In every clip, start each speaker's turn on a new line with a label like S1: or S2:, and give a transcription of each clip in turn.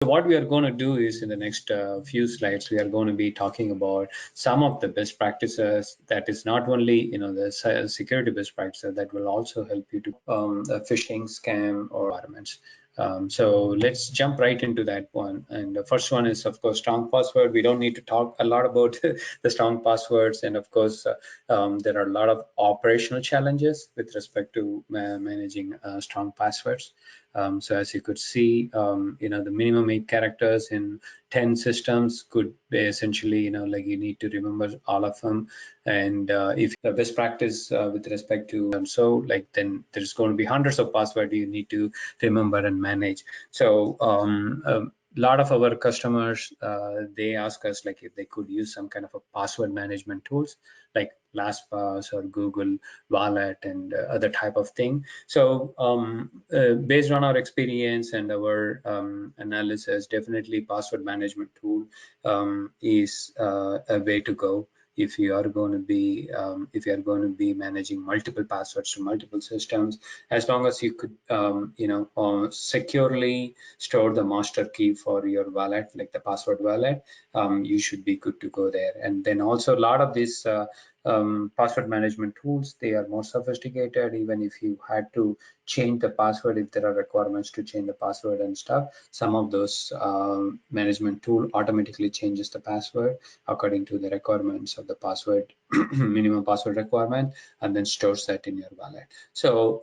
S1: So what we are going to do is in the next few slides, we are going to be talking about some of the best practices that is not only, the security best practices that will also help you to a phishing, scam, or environments. So let's jump right into that one. And the first one is, of course, strong password. We don't need to talk a lot about the strong passwords. And of course, there are a lot of operational challenges with respect to managing strong passwords. So as you could see, the minimum 8 characters in 10 systems could be essentially, like you need to remember all of them. And if the best practice with respect to then there's going to be hundreds of passwords you need to remember and manage. So a lot of our customers, they ask us like if they could use some kind of a password management tools like LastPass or Google Wallet and other type of thing. So based on our experience and our analysis, definitely password management tool is a way to go if you are going to be managing multiple passwords to multiple systems. As long as you could securely store the master key for your wallet, like the password wallet, you should be good to go there. And then also a lot of these password management tools, they are more sophisticated. Even if you had to change the password, if there are requirements to change the password and stuff, some of those management tool automatically changes the password according to the requirements of the password minimum password requirement, and then stores that in your wallet. So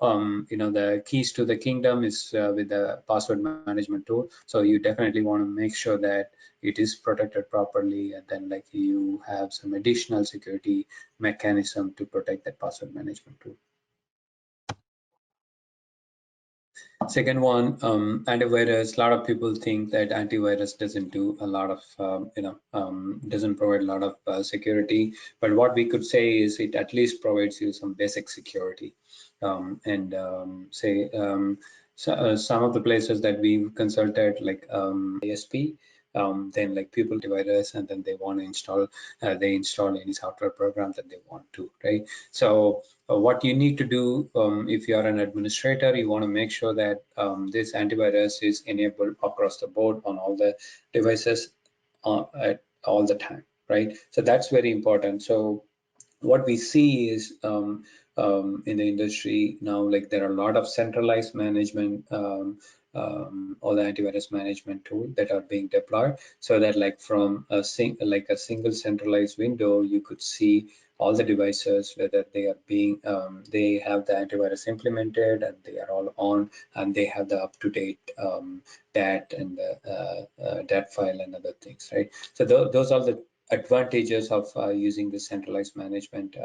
S1: the keys to the kingdom is with the password management tool. So you definitely want to make sure that it is protected properly, and then like you have some additional security mechanism to protect that password management tool. Second one, antivirus. A lot of people think that antivirus doesn't do a lot of, doesn't provide a lot of security. But what we could say is it at least provides you some basic security. So, some of the places that we've consulted, like ISP, then like people antivirus, and then they want to install, they install any software program that they want to, right? So what you need to do if you are an administrator, you want to make sure that this antivirus is enabled across the board on all the devices at all the time, right? So that's very important. So what we see is in the industry now, like there are a lot of centralized management, all the antivirus management tool that are being deployed, so that like from a single centralized window, you could see all the devices, whether they are being, they have the antivirus implemented and they are all on, and they have the up-to-date DAT and the DAT file and other things, right? So those are the advantages of using the centralized management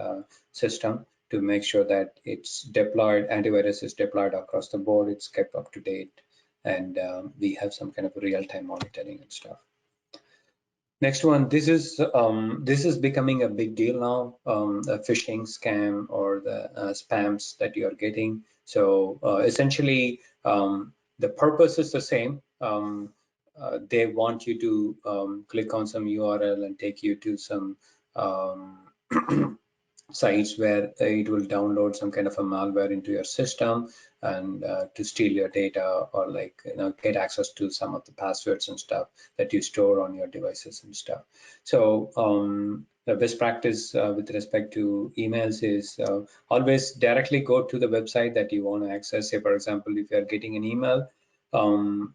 S1: system to make sure that it's deployed, antivirus is deployed across the board, it's kept up to date, and we have some kind of real-time monitoring and stuff. Next one, this is becoming a big deal now, a phishing, scam, or the spams that you are getting. So essentially, the purpose is the same. They want you to click on some URL and take you to some sites where it will download some kind of a malware into your system and to steal your data, or like get access to some of the passwords and stuff that you store on your devices and stuff. So the best practice with respect to emails is always directly go to the website that you want to access. Say, for example, if you are getting an email from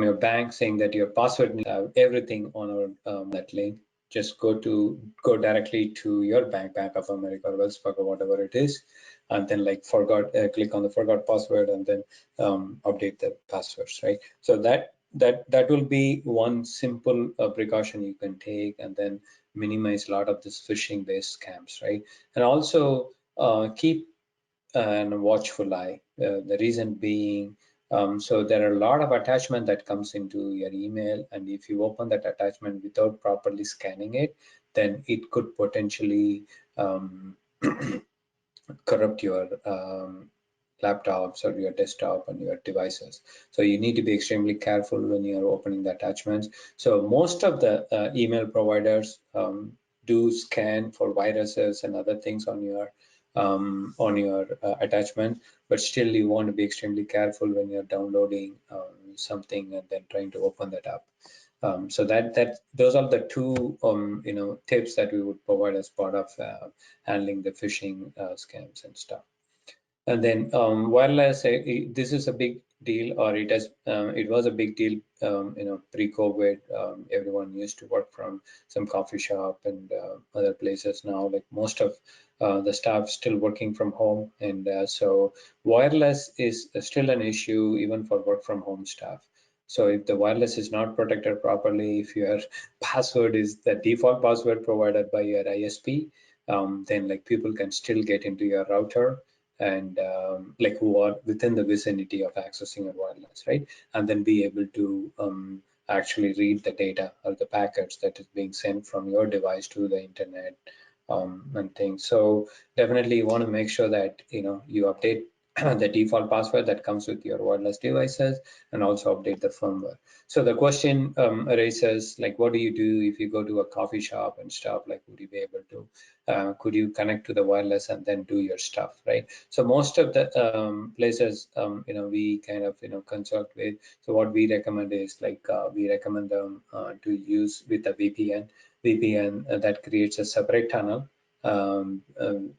S1: your bank saying that your password needs to have everything on that link, just go directly to your Bank of America or Wells Fargo, whatever it is, and then like click on the forgot password, and then update the passwords, right? So that will be one simple precaution you can take, and then minimize a lot of this phishing based scams, right? And also keep a watchful eye. The reason being, so there are a lot of attachment that comes into your email, and if you open that attachment without properly scanning it, then it could potentially corrupt your laptops or your desktop and your devices. So you need to be extremely careful when you're opening the attachments. So most of the email providers do scan for viruses and other things on your attachment, but still you want to be extremely careful when you're downloading something and then trying to open that up. So that those are the two tips that we would provide as part of handling the phishing scams and stuff. And then wireless, this is a big deal, or it was a big deal, pre-COVID. Everyone used to work from some coffee shop and other places. Now, like most of the staff still working from home, and so wireless is still an issue even for work from home staff. So if the wireless is not protected properly, if your password is the default password provided by your ISP, then like people can still get into your router and like who are within the vicinity of accessing a wireless, right? And then be able to actually read the data or the packets that is being sent from your device to the internet and things. So definitely you want to make sure that you update the default password that comes with your wireless devices and also update the firmware. So the question arises, like, what do you do if you go to a coffee shop and stuff? Like, would you be able to, could you connect to the wireless and then do your stuff, right? So most of the places, we kind of, consult with. So what we recommend is like, we recommend them to use with a VPN that creates a separate tunnel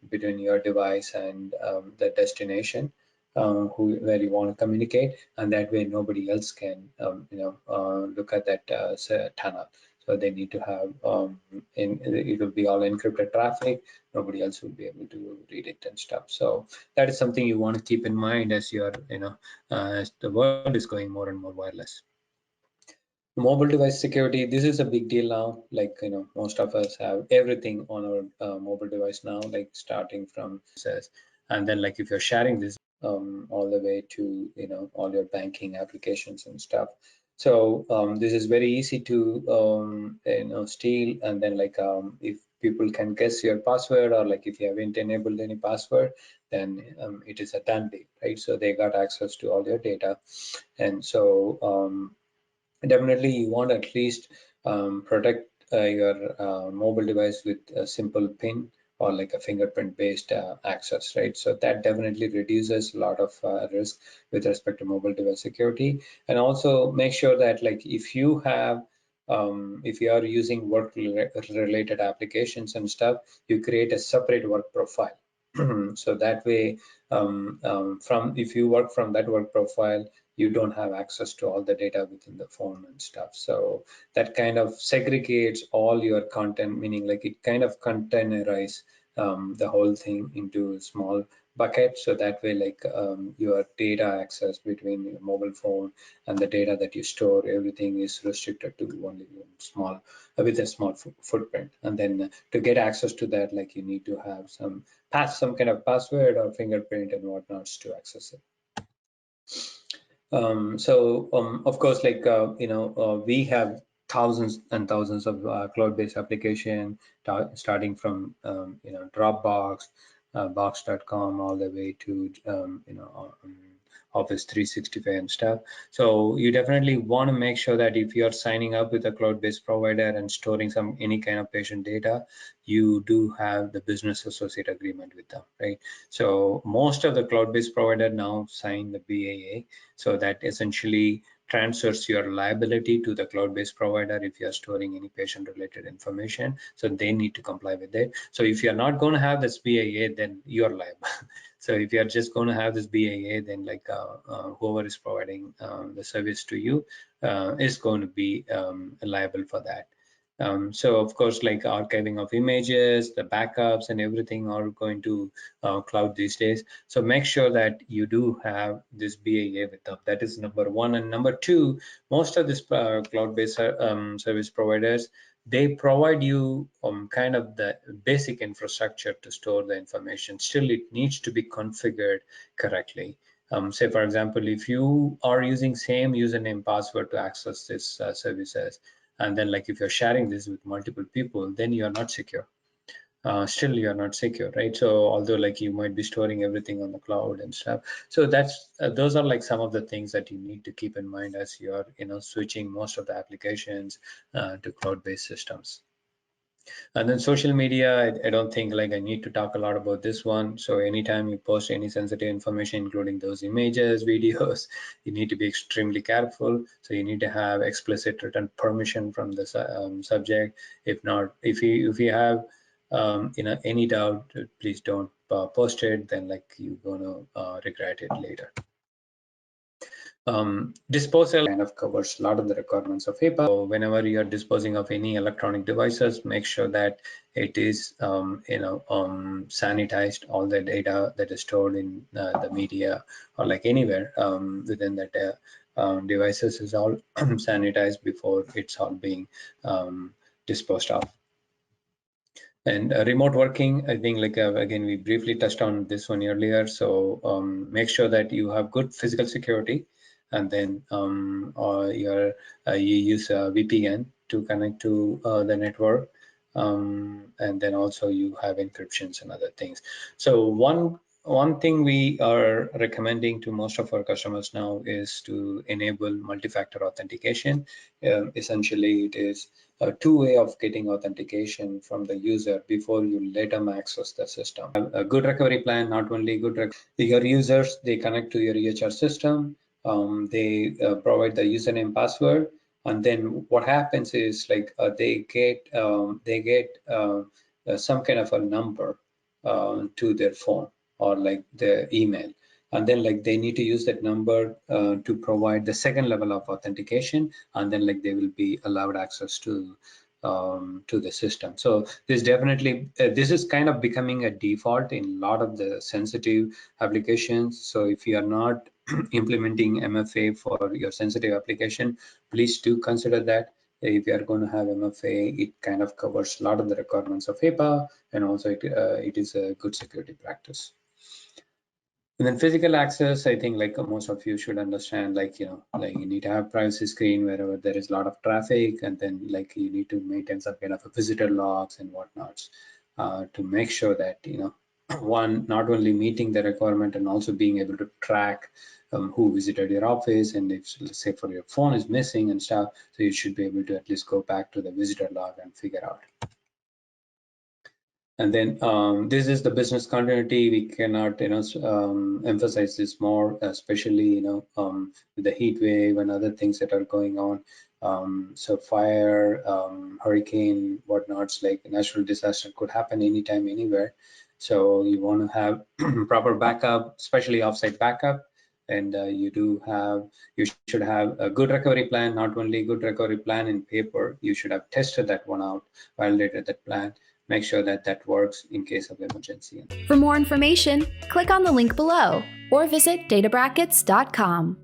S1: between your device and the destination where you want to communicate, and that way nobody else can look at that tunnel. So they need to have it will be all encrypted traffic. Nobody else will be able to read it and stuff. So that is something you want to keep in mind as you're as the world is going more and more wireless. Mobile device security, this is a big deal now. Like, most of us have everything on our mobile device now, like starting from says, and then like if you're sharing this all the way to all your banking applications and stuff. So this is very easy to steal, and then like if people can guess your password, or like if you haven't enabled any password, then it is a done deal, right? So they got access to all your data, and so definitely you want to at least protect your mobile device with a simple pin or like a fingerprint based access, right? So that definitely reduces a lot of risk with respect to mobile device security. And also make sure that like if you are using work related applications and stuff, you create a separate work profile. So that way, from if you work from that work profile, you don't have access to all the data within the phone and stuff. So that kind of segregates all your content, meaning like it kind of containerize the whole thing into a small bucket. So that way, like your data access between your mobile phone and the data that you store, everything is restricted to only small with a small footprint. And then to get access to that, like you need to have some kind of password or fingerprint and whatnots to access it. Of course, like we have thousands and thousands of cloud-based application, starting from Dropbox, Box.com, all the way to Office 365 and stuff. So you definitely want to make sure that if you are signing up with a cloud-based provider and storing any kind of patient data, you do have the business associate agreement with them, right? So most of the cloud-based provider now sign the BAA, so that essentially transfers your liability to the cloud-based provider if you are storing any patient-related information. So they need to comply with it. So if you're not going to have this BAA, then you're liable. So if you're just going to have this BAA, then like whoever is providing the service to you is going to be liable for that. So of course, like archiving of images, the backups and everything are going to cloud these days. So make sure that you do have this BAA with them. That is number one. And number two, most of these cloud-based service providers, they provide you kind of the basic infrastructure to store the information. Still, it needs to be configured correctly. Say, for example, if you are using same username password to access this services, and then like if you're sharing this with multiple people, then you're not secure. Still you're not secure, right? So although like you might be storing everything on the cloud and stuff, so that's those are like some of the things that you need to keep in mind as you're switching most of the applications to cloud-based systems. And then social media, I don't think like I need to talk a lot about this one. So anytime you post any sensitive information, including those images, videos, you need to be extremely careful. So you need to have explicit written permission from the subject. If not, if you have any doubt, please don't post it. Then like you're gonna regret it later. Disposal kind of covers a lot of the requirements of HIPAA. So whenever you're disposing of any electronic devices, make sure that it is, sanitized. All the data that is stored in the media or like anywhere within that devices is all sanitized before it's all being disposed of. And remote working, I think like again, we briefly touched on this one earlier. So make sure that you have good physical security, and then you use a VPN to connect to the network, and then also you have encryptions and other things. So one thing we are recommending to most of our customers now is to enable multi-factor authentication. Essentially, it is a two-way of getting authentication from the user before you let them access the system. A good recovery plan, not only your users, they connect to your EHR system, they provide the username, password, and then what happens is like they get some kind of a number to their phone or like their email, and then like they need to use that number to provide the second level of authentication, and then like they will be allowed access to the system. So this is kind of becoming a default in a lot of the sensitive applications. So if you are not implementing MFA for your sensitive application, please do consider that. If you are going to have MFA, it kind of covers a lot of the requirements of HIPAA, and also it is a good security practice. And then physical access, I think like most of you should understand, like, like you need to have privacy screen wherever there is a lot of traffic, and then like you need to maintain some kind of a visitor logs and whatnots to make sure that, one, not only meeting the requirement and also being able to track who visited your office, and if, let's say, for your phone is missing and stuff, so you should be able to at least go back to the visitor log and figure out. And then this is the business continuity. We cannot, emphasize this more, especially, with the heat wave and other things that are going on. So fire, hurricane, whatnots, like natural disaster could happen anytime, anywhere. So you want to have proper backup, especially offsite backup. And you should have a good recovery plan, not only good recovery plan in paper, you should have tested that one out, validated that plan, make sure that that works in case of emergency.
S2: For more information, click on the link below or visit databrackets.com.